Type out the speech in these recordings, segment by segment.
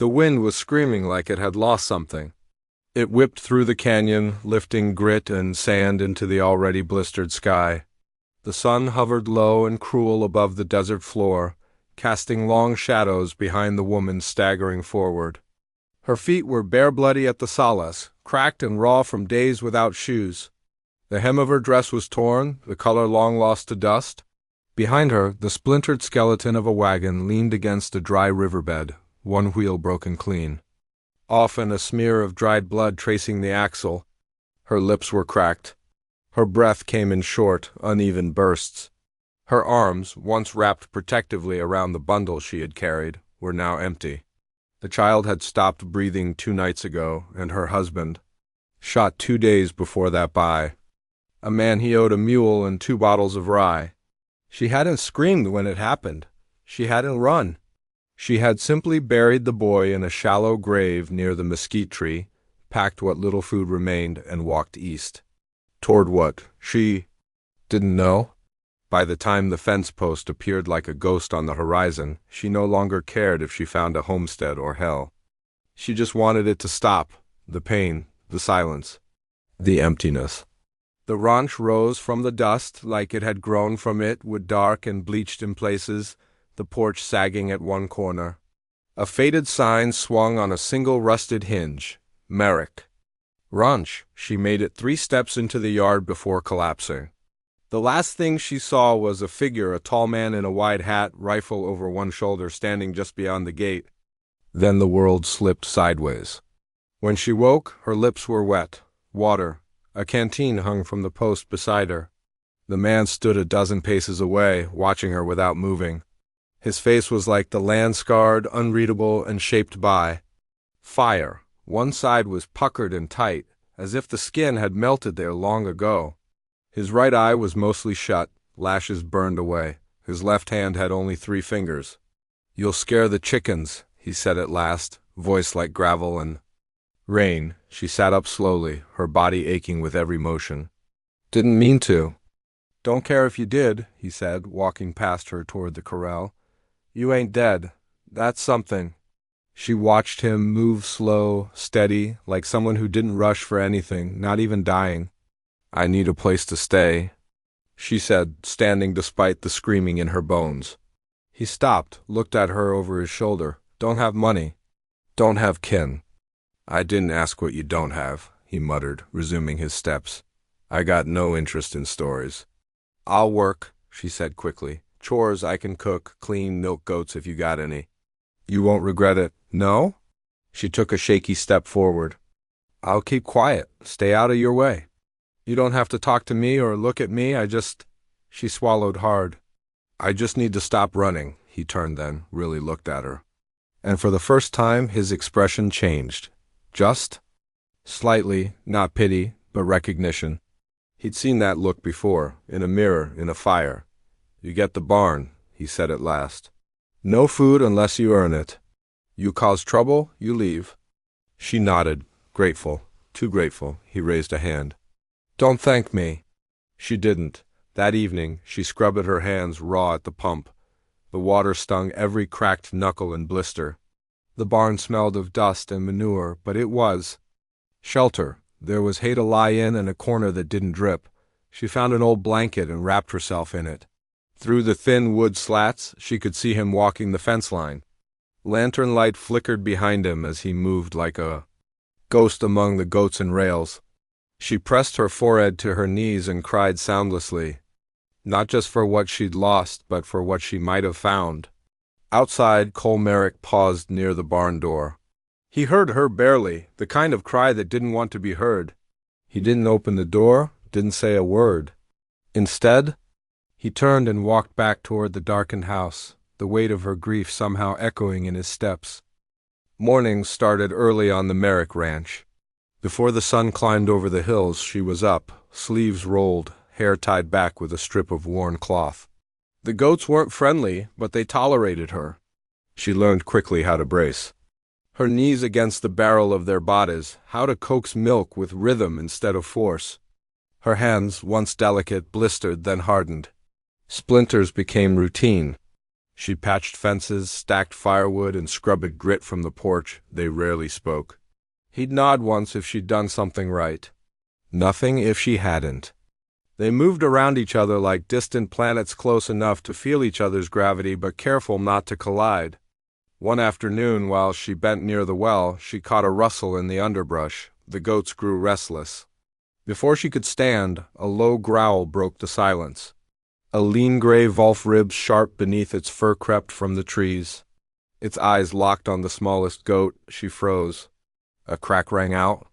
The wind was screaming like it had lost something. It whipped through the canyon, lifting grit and sand into the already blistered sky. The sun hovered low and cruel above the desert floor, casting long shadows behind the woman staggering forward. Her feet were bare-bloody at the soles, cracked and raw from days without shoes. The hem of her dress was torn, the color long lost to dust. Behind her, the splintered skeleton of a wagon leaned against a dry riverbed, one wheel broken clean. Often a smear of dried blood tracing the axle. Her lips were cracked. Her breath came in short, uneven bursts. Her arms, once wrapped protectively around the bundle she had carried, were now empty. The child had stopped breathing 2 nights ago, and her husband, shot 2 days before that by a man he owed a mule and 2 bottles of rye. She hadn't screamed when it happened. She hadn't run. She had simply buried the boy in a shallow grave near the mesquite tree, packed what little food remained, and walked east. Toward what? She didn't know. By the time the fence post appeared like a ghost on the horizon, she no longer cared if she found a homestead or hell. She just wanted it to stop, the pain, the silence, the emptiness. The ranch rose from the dust like it had grown from it, wood dark and bleached in places, the porch sagging at one corner. A faded sign swung on a single rusted hinge. Merrick. Ranch. She made it 3 steps into the yard before collapsing. The last thing she saw was a figure, a tall man in a wide hat, rifle over one shoulder, standing just beyond the gate. Then the world slipped sideways. When she woke, her lips were wet. Water. A canteen hung from the post beside her. The man stood a dozen paces away, watching her without moving. His face was like the land-scarred, unreadable, and shaped by fire. One side was puckered and tight, as if the skin had melted there long ago. His right eye was mostly shut, lashes burned away. His left hand had only 3 fingers. "You'll scare the chickens," he said at last, voice like gravel and rain. She sat up slowly, her body aching with every motion. "Didn't mean to." "Don't care if you did," he said, walking past her toward the corral. "You ain't dead. That's something." She watched him move slow, steady, like someone who didn't rush for anything, not even dying. "I need a place to stay," she said, standing despite the screaming in her bones. He stopped, looked at her over his shoulder. "Don't have money. Don't have kin." "I didn't ask what you don't have," he muttered, resuming his steps. "I got no interest in stories." "I'll work," she said quickly. "Chores I can cook, clean, milk goats if you got any." "You won't regret it." "No?" She took a shaky step forward. "I'll keep quiet, stay out of your way. You don't have to talk to me or look at me, She swallowed hard. "I just need to stop running." He turned then, really looked at her. And for the first time his expression changed. Just? Slightly, not pity, but recognition. He'd seen that look before, in a mirror, in a fire. "You get the barn," he said at last. "No food unless you earn it. You cause trouble, you leave." She nodded, grateful, too grateful. He raised a hand. "Don't thank me." She didn't. That evening, she scrubbed at her hands raw at the pump. The water stung every cracked knuckle and blister. The barn smelled of dust and manure, but it was shelter. There was hay to lie in and a corner that didn't drip. She found an old blanket and wrapped herself in it. Through the thin wood slats, she could see him walking the fence line. Lantern light flickered behind him as he moved like a ghost among the goats and rails. She pressed her forehead to her knees and cried soundlessly, not just for what she'd lost, but for what she might have found. Outside, Cole Merrick paused near the barn door. He heard her barely, the kind of cry that didn't want to be heard. He didn't open the door, didn't say a word. Instead, he turned and walked back toward the darkened house, the weight of her grief somehow echoing in his steps. Morning started early on the Merrick ranch. Before the sun climbed over the hills, she was up, sleeves rolled, hair tied back with a strip of worn cloth. The goats weren't friendly, but they tolerated her. She learned quickly how to brace. Her knees against the barrel of their bodies, how to coax milk with rhythm instead of force. Her hands, once delicate, blistered, then hardened. Splinters became routine. She patched fences, stacked firewood, and scrubbed grit from the porch. They rarely spoke. He'd nod once if she'd done something right. Nothing if she hadn't. They moved around each other like distant planets, close enough to feel each other's gravity but careful not to collide. One afternoon, while she bent near the well, she caught a rustle in the underbrush. The goats grew restless. Before she could stand, a low growl broke the silence. A lean gray wolf, ribs sharp beneath its fur, crept from the trees. Its eyes locked on the smallest goat. She froze. A crack rang out.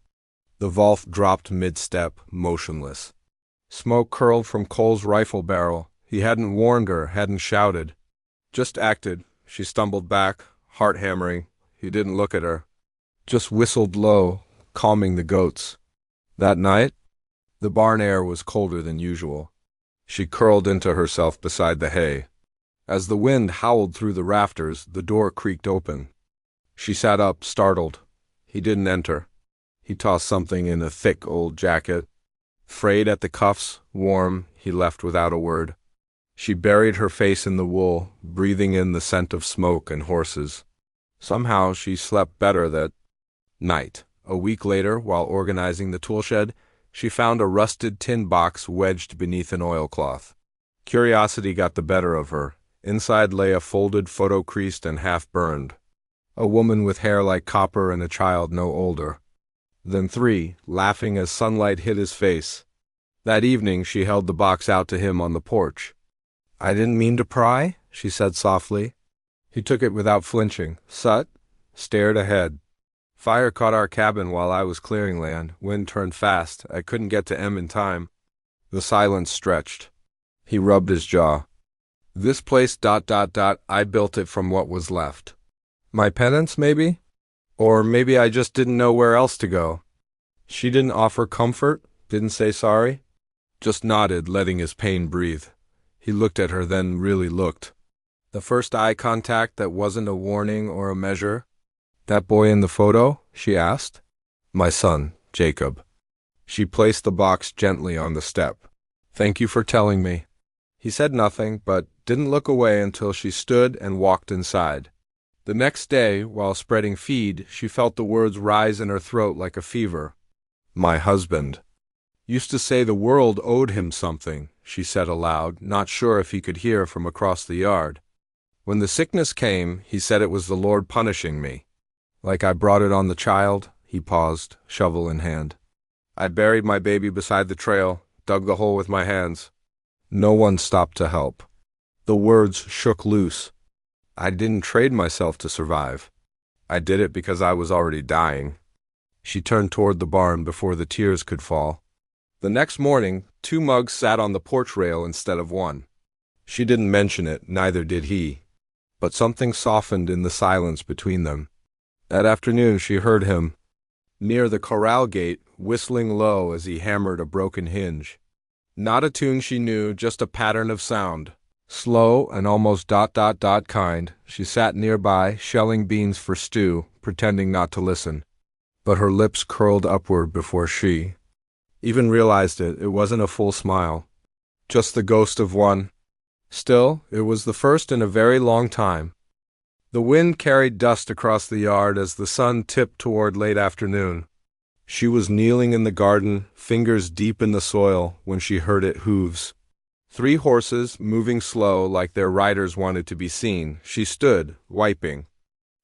The wolf dropped mid-step, motionless. Smoke curled from Cole's rifle barrel. He hadn't warned her, hadn't shouted. Just acted. She stumbled back, heart hammering. He didn't look at her. Just whistled low, calming the goats. That night, the barn air was colder than usual. She curled into herself beside the hay. As the wind howled through the rafters, the door creaked open. She sat up, startled. He didn't enter. He tossed something in a thick old jacket. Frayed at the cuffs, warm, he left without a word. She buried her face in the wool, breathing in the scent of smoke and horses. Somehow she slept better that night. A week later, while organizing the toolshed, she found a rusted tin box wedged beneath an oilcloth. Curiosity got the better of her. Inside lay a folded photo, creased and half-burned. A woman with hair like copper and a child no older than 3, laughing as sunlight hit his face. That evening she held the box out to him on the porch. "I didn't mean to pry," she said softly. He took it without flinching, stared ahead. "Fire caught our cabin while I was clearing land. Wind turned fast. I couldn't get to M in time." The silence stretched. He rubbed his jaw. "This place, ... I built it from what was left. My penance, maybe? Or maybe I just didn't know where else to go." She didn't offer comfort, didn't say sorry. Just nodded, letting his pain breathe. He looked at her, then really looked. The first eye contact that wasn't a warning or a measure. "That boy in the photo?" she asked. "My son, Jacob." She placed the box gently on the step. "Thank you for telling me." He said nothing, but didn't look away until she stood and walked inside. The next day, while spreading feed, she felt the words rise in her throat like a fever. "My husband. Used to say the world owed him something," she said aloud, not sure if he could hear from across the yard. "When the sickness came, he said it was the Lord punishing me. Like I brought it on the child." He paused, shovel in hand. "I buried my baby beside the trail, dug the hole with my hands. No one stopped to help." The words shook loose. "I didn't trade myself to survive. I did it because I was already dying." She turned toward the barn before the tears could fall. The next morning, 2 mugs sat on the porch rail instead of 1. She didn't mention it, neither did he. But something softened in the silence between them. That afternoon she heard him, near the corral gate, whistling low as he hammered a broken hinge. Not a tune she knew, just a pattern of sound. Slow and almost ... kind. She sat nearby, shelling beans for stew, pretending not to listen. But her lips curled upward before she even realized it. It wasn't a full smile. Just the ghost of one. Still, it was the first in a very long time. The wind carried dust across the yard as the sun tipped toward late afternoon. She was kneeling in the garden, fingers deep in the soil, when she heard it hooves. 3 horses, moving slow like their riders wanted to be seen. She stood, wiping.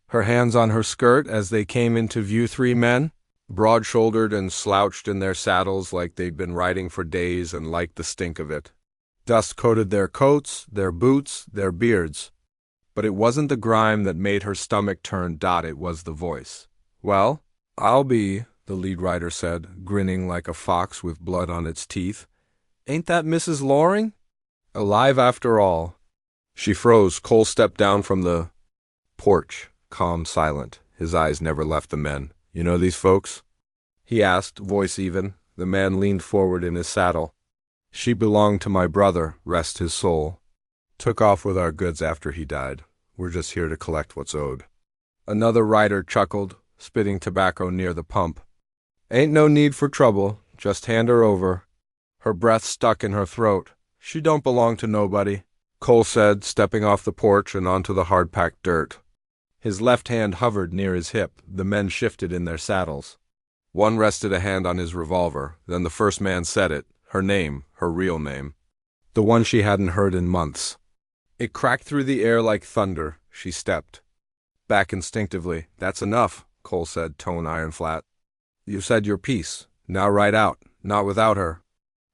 Her hands on her skirt as they came into view. 3 men, broad-shouldered and slouched in their saddles like they'd been riding for days and liked the stink of it. Dust coated their coats, their boots, their beards. But it wasn't the grime that made her stomach turn. It was the voice. "Well, I'll be," the lead rider said, grinning like a fox with blood on its teeth. "Ain't that Mrs. Loring? Alive after all." She froze. Cole stepped down from the porch, calm, silent. His eyes never left the men. "You know these folks?" he asked, voice even. The man leaned forward in his saddle. "She belonged to my brother, rest his soul. Took off with our goods after he died. We're just here to collect what's owed." Another rider chuckled, spitting tobacco near the pump. "Ain't no need for trouble. Just hand her over." Her breath stuck in her throat. "She don't belong to nobody." Cole said, stepping off the porch and onto the hard-packed dirt. His left hand hovered near his hip. The men shifted in their saddles. One rested a hand on his revolver. Then the first man said it, her name, her real name. The one she hadn't heard in months. It cracked through the air like thunder. She stepped back instinctively. "That's enough," Cole said, tone iron flat. "You said your piece. Now ride out. Not without her."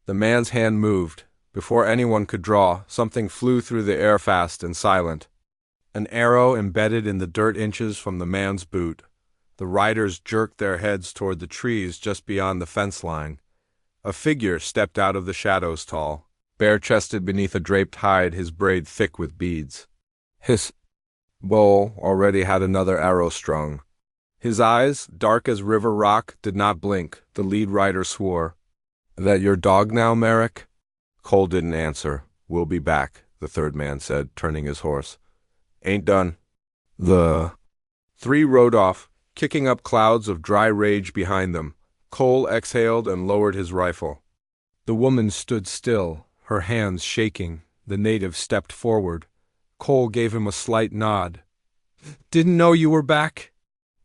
The man's hand moved. Before anyone could draw, something flew through the air fast and silent. An arrow embedded in the dirt inches from the man's boot. The riders jerked their heads toward the trees just beyond the fence line. A figure stepped out of the shadows, tall, bare-chested beneath a draped hide, his braid thick with beads. His bow already had another arrow strung. His eyes, dark as river rock, did not blink. The lead rider swore. "That your dog now, Merrick?" Cole didn't answer. "We'll be back," the third man said, turning his horse. "Ain't done." The three rode off, kicking up clouds of dry rage behind them. Cole exhaled and lowered his rifle. The woman stood still, her hands shaking. The native stepped forward. Cole gave him a slight nod. "Didn't know you were back."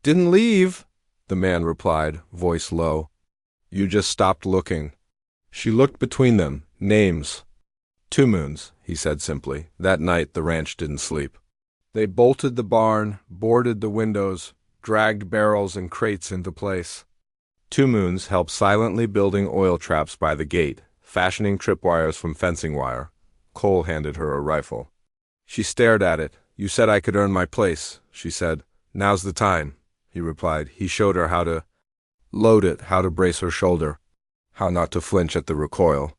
"Didn't leave," the man replied, voice low. "You just stopped looking." She looked between them. "Names." "Two Moons," he said simply. That night the ranch didn't sleep. They bolted the barn, boarded the windows, dragged barrels and crates into place. Two Moons helped silently building oil traps by the gate, fashioning tripwires from fencing wire. Cole handed her a rifle. She stared at it. "You said I could earn my place," she said. "Now's the time," he replied. He showed her how to load it, how to brace her shoulder, how not to flinch at the recoil.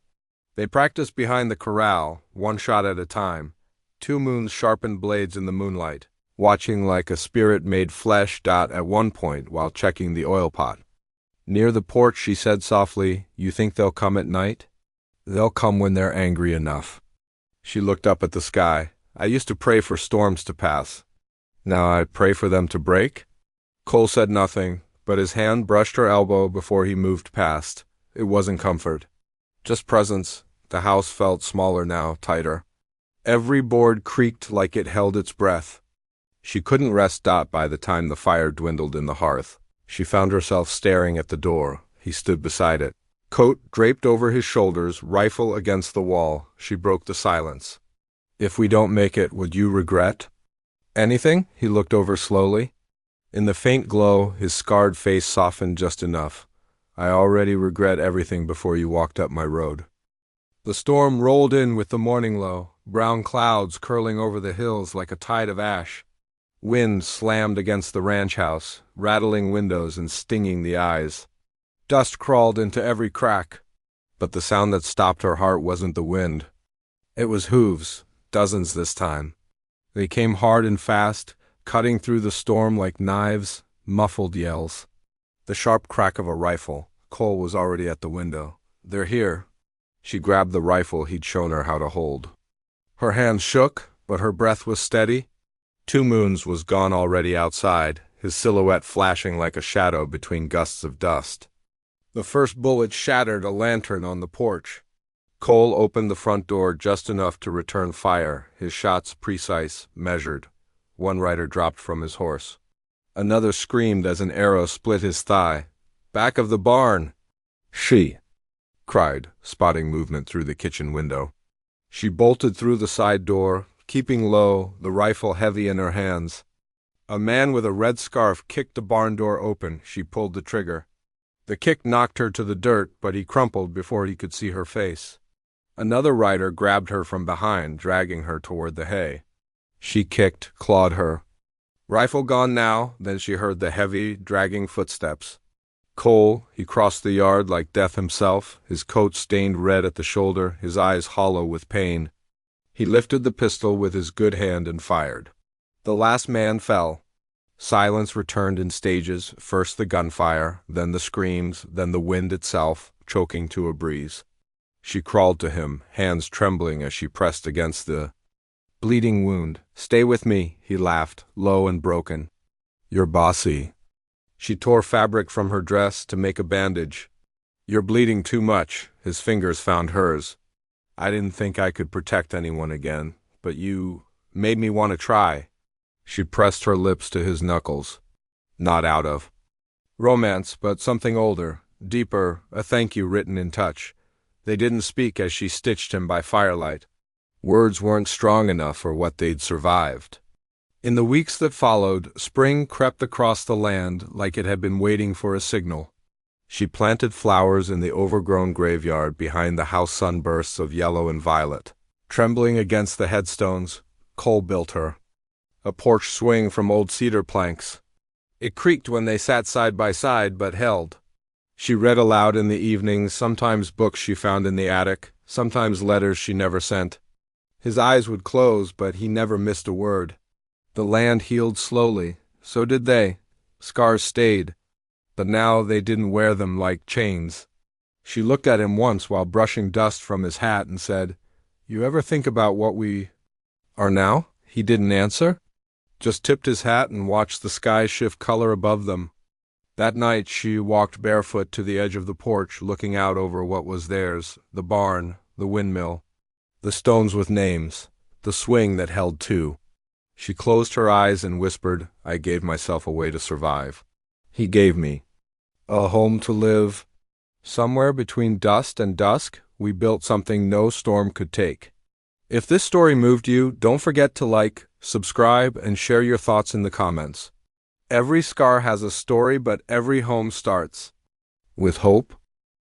They practiced behind the corral, one shot at a time. Two Moons sharpened blades in the moonlight, watching like a spirit-made flesh dot at one point while checking the oil pot. Near the porch she said softly, "You think they'll come at night?" "They'll come when they're angry enough." She looked up at the sky. "I used to pray for storms to pass. Now I pray for them to break?" Cole said nothing, but his hand brushed her elbow before he moved past. It wasn't comfort, just presence. The house felt smaller now, tighter. Every board creaked like it held its breath. She couldn't rest Dot by the time the fire dwindled in the hearth. She found herself staring at the door. He stood beside it. Coat draped over his shoulders, rifle against the wall. She broke the silence. "If we don't make it, would you regret?" "Anything?" He looked over slowly. In the faint glow, his scarred face softened just enough. "I already regret everything before you walked up my road." The storm rolled in with the morning low, brown clouds curling over the hills like a tide of ash. Wind slammed against the ranch house, rattling windows and stinging the eyes. Dust crawled into every crack. But the sound that stopped her heart wasn't the wind. It was hooves, dozens this time. They came hard and fast, cutting through the storm like knives, muffled yells. The sharp crack of a rifle. Cole was already at the window. "They're here." She grabbed the rifle he'd shown her how to hold. Her hands shook, but her breath was steady. Two Moons was gone already outside, his silhouette flashing like a shadow between gusts of dust. The first bullet shattered a lantern on the porch. Cole opened the front door just enough to return fire, his shots precise, measured. One rider dropped from his horse. Another screamed as an arrow split his thigh. "Back of the barn!" "She!" cried, spotting movement through the kitchen window. She bolted through the side door, keeping low, the rifle heavy in her hands. A man with a red scarf kicked the barn door open. She pulled the trigger. The kick knocked her to the dirt, but he crumpled before he could see her face. Another rider grabbed her from behind, dragging her toward the hay. She kicked, clawed her. Rifle gone now, then she heard the heavy, dragging footsteps. Cole, he crossed the yard like death himself, his coat stained red at the shoulder, his eyes hollow with pain. He lifted the pistol with his good hand and fired. The last man fell. Silence returned in stages, first the gunfire, then the screams, then the wind itself, choking to a breeze. She crawled to him, hands trembling as she pressed against the bleeding wound. "Stay with me," he laughed, low and broken. "You're bossy." She tore fabric from her dress to make a bandage. "You're bleeding too much." His fingers found hers. "I didn't think I could protect anyone again. but you made me want to try." She pressed her lips to his knuckles. "Not out of romance, but something older, deeper, a thank you written in touch." They didn't speak as she stitched him by firelight. Words weren't strong enough for what they'd survived. In the weeks that followed, spring crept across the land like it had been waiting for a signal. She planted flowers in the overgrown graveyard behind the house sunbursts of yellow and violet. Trembling against the headstones, Cole built her a porch swing from old cedar planks. It creaked when they sat side by side, but held. She read aloud in the evenings, sometimes books she found in the attic, sometimes letters she never sent. His eyes would close, but he never missed a word. The land healed slowly, so did they. Scars stayed, but now they didn't wear them like chains. She looked at him once while brushing dust from his hat and said, "You ever think about what we are now?" He didn't answer, just tipped his hat and watched the sky shift color above them. That night she walked barefoot to the edge of the porch, looking out over what was theirs, the barn, the windmill, the stones with names, the swing that held two. She closed her eyes and whispered, "I gave myself away to survive. He gave me a home to live. Somewhere between dust and dusk, we built something no storm could take." If this story moved you, don't forget to like, subscribe, and share your thoughts in the comments. Every scar has a story, but every home starts with hope,